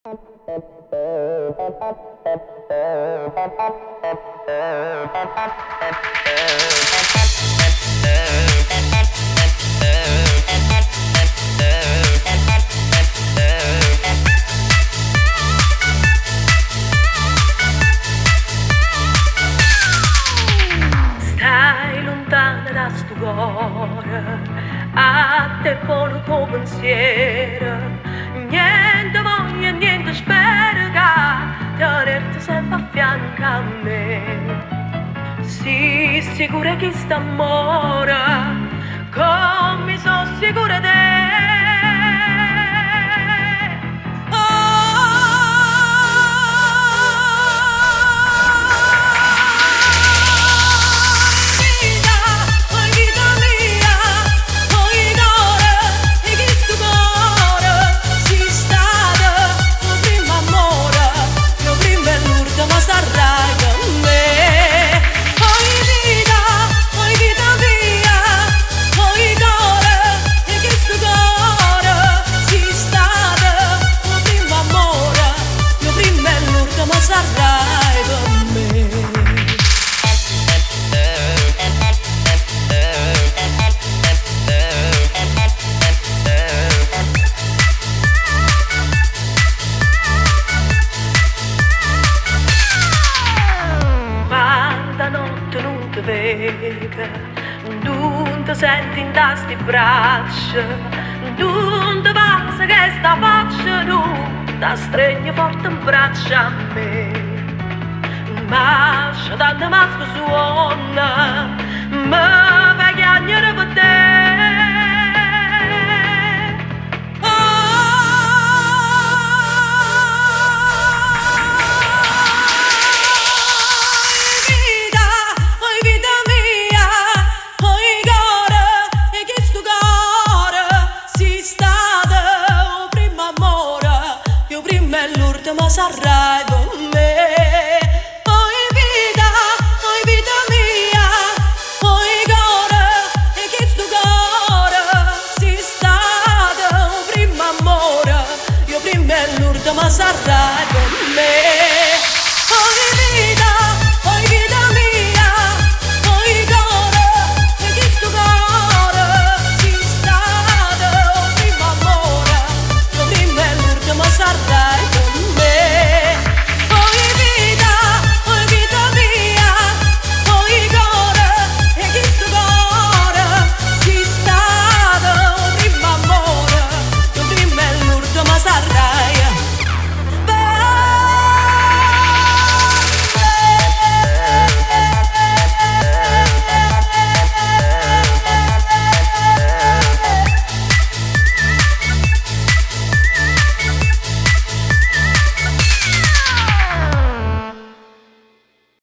Stai lontana da sto cuore, a te con il tuo pensiero, niente voglio e niente spero che tenerti sempre a fianco a me. Sii sicura che sta amore, come sono sicura di te. Non senti in tasti braccia, non ti passa che sta faccia tu, da stregno forte in braccia a me. Ma c'è tanta masca suona, ma fai chiagnere per te. Ma sarai con me. Oi vita mia, oi cuore, e che sto cuore si stato primo amore, io prima e l'ultimo sarai.